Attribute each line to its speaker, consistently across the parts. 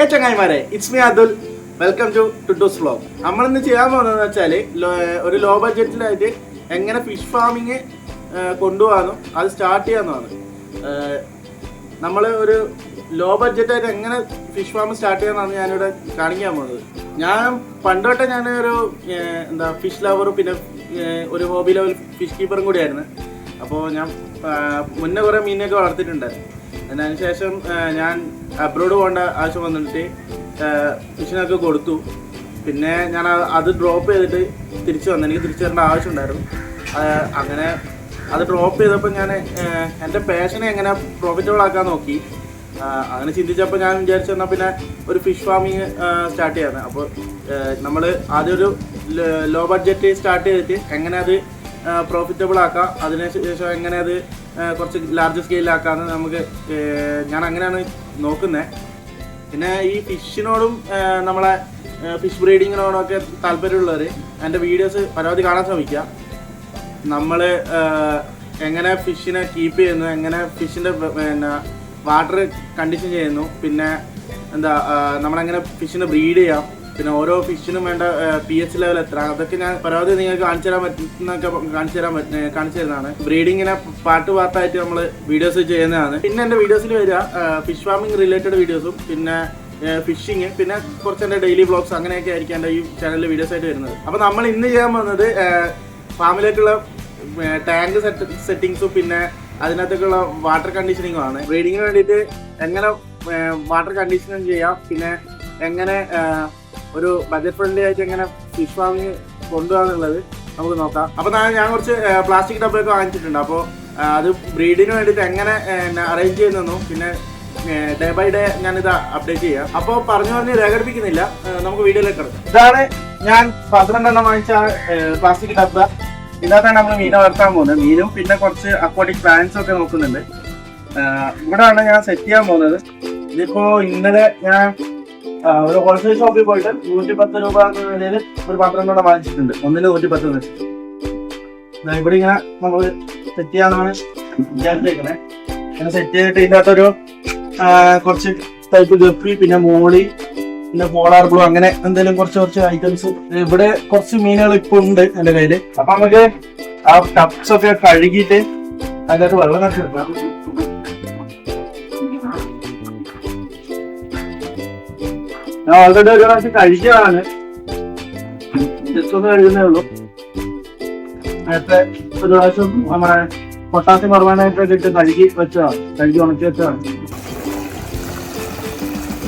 Speaker 1: ഹേ ചങ്ങായിമാരെ, it's me Atul. Welcome to ടുഡൂസ് vlog. നമ്മളിന്ന് ചെയ്യാൻ പോകുന്നതെന്ന് വെച്ചാൽ ഒരു ലോ ബഡ്ജറ്റിലായിട്ട് എങ്ങനെ ഫിഷ് ഫാമിങ് കൊണ്ടുപോകാനും അത് സ്റ്റാർട്ട് ചെയ്യാമെന്നാണ്. നമ്മൾ ഒരു ലോ ബഡ്ജറ്റായിട്ട് എങ്ങനെ ഫിഷ് ഫാം സ്റ്റാർട്ട് ചെയ്യാമെന്നാണ് ഞാനിവിടെ കാണിക്കാൻ പോകുന്നത്. ഞാൻ പണ്ടോട്ടെ ഞാനൊരു ഫിഷ് ലവറും പിന്നെ ഒരു ഹോബി ലെവൽ ഫിഷ് കീപ്പറും കൂടിയായിരുന്നു. അപ്പോൾ ഞാൻ മുന്നേ കുറേ മീനൊക്കെ വളർത്തിയിട്ടുണ്ടായിരുന്നു. അതിന് ശേഷം ഞാൻ അബ്രോഡ് പോകേണ്ട ആവശ്യം വന്നിട്ട് ഫിഷിനൊക്കെ കൊടുത്തു. പിന്നെ ഞാൻ അത് ഡ്രോപ്പ് ചെയ്തിട്ട് തിരിച്ചു വന്നു. എനിക്ക് തിരിച്ചു വരേണ്ട ആവശ്യമുണ്ടായിരുന്നു. അങ്ങനെ അത് ഡ്രോപ്പ് ചെയ്തപ്പോൾ ഞാൻ എൻ്റെ പാഷനെ എങ്ങനെ പ്രോഫിറ്റബിൾ ആക്കാൻ നോക്കി. അങ്ങനെ ചിന്തിച്ചപ്പോൾ ഞാൻ വിചാരിച്ചു എന്നാൽ പിന്നെ ഒരു ഫിഷ് ഫാമിങ് സ്റ്റാർട്ട് ചെയ്യാമെന്ന്. അപ്പോൾ നമ്മൾ ആദ്യം ഒരു ലോ ബഡ്ജറ്റ് സ്റ്റാർട്ട് ചെയ്തിട്ട് എങ്ങനെ അത് പ്രോഫിറ്റബിൾ ആക്കാം, അതിനുശേഷം എങ്ങനെ അത് കുറച്ച് ലാർജ് സ്കെയിലാക്കാമെന്ന് ഞാൻ അങ്ങനെയാണ് നോക്കുന്നത്. പിന്നെ ഈ ഫിഷിനോടും നമ്മളെ ഫിഷ് ബ്രീഡിങ്ങിനോടും ഒക്കെ താല്പര്യമുള്ളവർ എൻ്റെ വീഡിയോസ് പരമാവധി കാണാൻ ശ്രമിക്കുക. നമ്മൾ എങ്ങനെ ഫിഷിനെ കീപ്പ് ചെയ്യുന്നു, എങ്ങനെ ഫിഷിൻ്റെ വാട്ടർ കണ്ടീഷൻ ചെയ്യുന്നു, പിന്നെ നമ്മളെങ്ങനെ ഫിഷിനെ ബ്രീഡ് ചെയ്യാം, പിന്നെ ഓരോ ഫിഷിനും വേണ്ട pH ലെവൽ എത്ര, അതൊക്കെ ഞാൻ പരമാവധി നിങ്ങൾക്ക് കാണിച്ചു തരുന്നതാണ്. ബ്രീഡിങ്ങിനെ പാർട്ടായിട്ട് നമ്മൾ വീഡിയോസ് ചെയ്യുന്നതാണ്. പിന്നെ എൻ്റെ വീഡിയോസിൽ വരിക ഫിഷ് ഫാമിംഗ് റിലേറ്റഡ് വീഡിയോസും പിന്നെ ഫിഷിങ്, പിന്നെ കുറച്ച് എൻ്റെ ഡെയിലി വ്ളോഗ്സ് അങ്ങനെയൊക്കെ ആയിരിക്കും എൻ്റെ ഈ ചാനലിൽ വീഡിയോസ് ആയിട്ട് വരുന്നത്. അപ്പോൾ നമ്മൾ ഇന്ന് ചെയ്യാൻ പോകുന്നത് ഫാമിലേക്കുള്ള ടാങ്ക് സെറ്റിങ്സും പിന്നെ അതിനകത്തേക്കുള്ള വാട്ടർ കണ്ടീഷനിങ്ങും ആണ്. ബ്രീഡിങ്ങിന് വേണ്ടിയിട്ട് എങ്ങനെ വാട്ടർ കണ്ടീഷനിങ് ചെയ്യാം, പിന്നെ എങ്ങനെ ഒരു ബഡ്ജറ്റ് ഫ്രണ്ട്ലി ആയിട്ട് എങ്ങനെ ഫിഷ് ഫാമിങ് കൊണ്ടുപോകാന്നുള്ളത് നമുക്ക് നോക്കാം. അപ്പോൾ ഞാൻ കുറച്ച് പ്ലാസ്റ്റിക് ഡബ്ബയൊക്കെ വാങ്ങിച്ചിട്ടുണ്ട്. അപ്പോൾ അത് ബ്രീഡിങ്ങിന് വേണ്ടിയിട്ട് എങ്ങനെ അറേഞ്ച് ചെയ്യുന്നതെന്നും പിന്നെ ഡേ ബൈ ഡേ ഞാനിത് അപ്ഡേറ്റ് ചെയ്യാം. അപ്പോൾ പറഞ്ഞ് രേഖടിപ്പിക്കുന്നില്ല, നമുക്ക് വീഡിയോയിലേക്ക് കിടക്കാം. ഇതാണ് ഞാൻ 12 എണ്ണം വാങ്ങിച്ച പ്ലാസ്റ്റിക് ഡബ്ബ. ഇതിനകത്താണ് നമ്മൾ മീനെ വളർത്താൻ പോകുന്നത്. മീനും പിന്നെ കുറച്ച് അക്വാട്ടിക് പ്ലാന്റ്സും ഒക്കെ നോക്കുന്നുണ്ട്. ഇവിടെയാണ് ഞാൻ സെറ്റ് ചെയ്യാൻ പോകുന്നത്. ഇതിപ്പോൾ ഇന്നലെ ഞാൻ ഒരു ഹോൾസെയിൽ ഷോപ്പിൽ പോയിട്ട് 110 രൂപ എന്ന നിലയിൽ ഒരു 12 എണ്ണം വാങ്ങിച്ചിട്ടുണ്ട്. ഒന്നിന് 110 വെച്ച്. ഇവിടെ ഇങ്ങനെ നമ്മൾ സെറ്റ് ചെയ്യാന്നാണ് വിചാരിച്ചേക്കുന്നത്. ഇങ്ങനെ സെറ്റ് ചെയ്തിട്ട് ഇതിൻ്റെ അകത്തൊരു കുറച്ച് ടൈപ്പ് ഗപ്പി, പിന്നെ മോളി, പിന്നെ പോളാർ ബ്ലൂ, അങ്ങനെ എന്തെങ്കിലും കുറച്ച് ഐറ്റംസ്. ഇവിടെ കുറച്ച് മീനുകൾ ഇപ്പൊ ഉണ്ട് എൻ്റെ കയ്യിൽ. അപ്പൊ നമുക്ക് ആ ടപ്സ് ഒക്കെ കഴുകിയിട്ട് അതിനകത്ത് വെള്ളം നിറച്ചെടുക്കാം. ഞാൻ ഓൾറെഡി ഒരു പ്രാവശ്യം കഴിച്ചതാണ്, ജസ്റ്റ് ഒന്ന് കഴുകുന്നേ ഉള്ളൂ. നേരത്തെ ഒരു പ്രാവശ്യം നമ്മുടെ പൊട്ടാസ്യം പെർമാനേറ്റൊക്കെ ഇട്ട് കഴുകി ഉണക്കി വെച്ചതാണ്.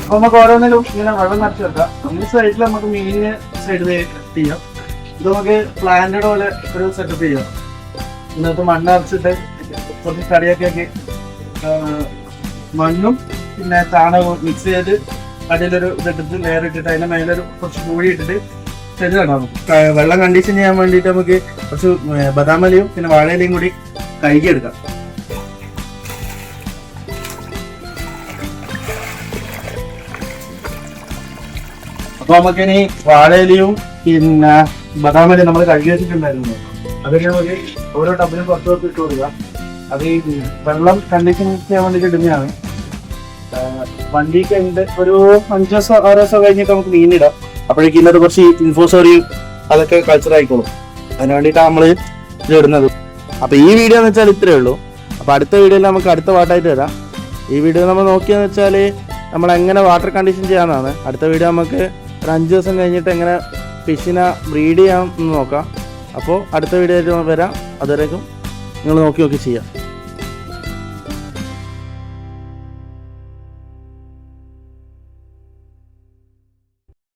Speaker 1: അപ്പൊ നമുക്ക് ഓരോന്നിലും ഇങ്ങനെ വെള്ളം നിറച്ച് വെക്കാം. ഈ സൈഡിൽ നമുക്ക് മീനിന് സൈഡിൽ ചെയ്യാം. ഇത് നമുക്ക് പ്ലാന്റഡ് പോലെ ഒരു സെറ്റപ്പ് ചെയ്യാം. ഇതിനകത്ത് മണ്ണ് നിറച്ചിട്ട് കുറച്ച് കറിയൊക്കെ ആക്കി മണ്ണും പിന്നെ ചാണകവും മിക്സ് ചെയ്ത് അതിലൊരു ഇട്ടിട്ട് ലെയർ ഇട്ടിട്ട് അതിൻ്റെ മേലൊരു കുറച്ച് പൂഴി ഇട്ടിട്ട് ചെടി നടാം. വെള്ളം കണ്ടീഷൻ ചെയ്യാൻ വേണ്ടിയിട്ട് നമുക്ക് കുറച്ച് ബദാമലയും പിന്നെ വാഴയിലയും കൂടി കഴുകിയെടുക്കാം. അപ്പൊ നമുക്കിനി വാഴയിലയും പിന്നെ ബദാമലയും നമ്മൾ കഴുകി വെച്ചിട്ടുണ്ടായിരുന്നു. അതൊക്കെ നമുക്ക് ഓരോ ടബിലും പുറത്തോട്ട് ഇട്ട് കൊടുക്കുക. അത് ഈ വെള്ളം കണ്ടീഷൻ ചെയ്യാൻ വേണ്ടിയിട്ട് ഇടുന്നതാണ്. വണ്ടി കഴിഞ്ഞിട്ട് ഒരു 5 ദിവസം 6 ദിവസം കഴിഞ്ഞിട്ട് നമുക്ക് മീനിടാം. അപ്പോഴേക്കും ഇന്നത് കുറച്ച് ഇൻഫോസോറിയും അതൊക്കെ കൾച്ചർ ആയിക്കോളും. അതിന് വേണ്ടിയിട്ടാണ് നമ്മൾ ഇത് ഇടുന്നത്. അപ്പൊ ഈ വീഡിയോ എന്ന് വെച്ചാൽ ഇത്രയേ ഉള്ളൂ. അപ്പൊ അടുത്ത വീഡിയോയിൽ നമുക്ക് അടുത്ത പാട്ടായിട്ട് വരാം. ഈ വീഡിയോ നമ്മൾ നോക്കിയെന്ന് വെച്ചാൽ നമ്മൾ എങ്ങനെ വാട്ടർ കണ്ടീഷൻ ചെയ്യാമെന്നാണ്. അടുത്ത വീഡിയോ നമുക്ക് ഒരു 5 ദിവസം കഴിഞ്ഞിട്ട് എങ്ങനെ ഫിഷിനെ ബ്രീഡ് ചെയ്യാമെന്ന് നോക്കാം. അപ്പോൾ അടുത്ത വീഡിയോ ആയിട്ട് വരാം. അതുവരേക്കും നിങ്ങൾ നോക്കി ചെയ്യാം.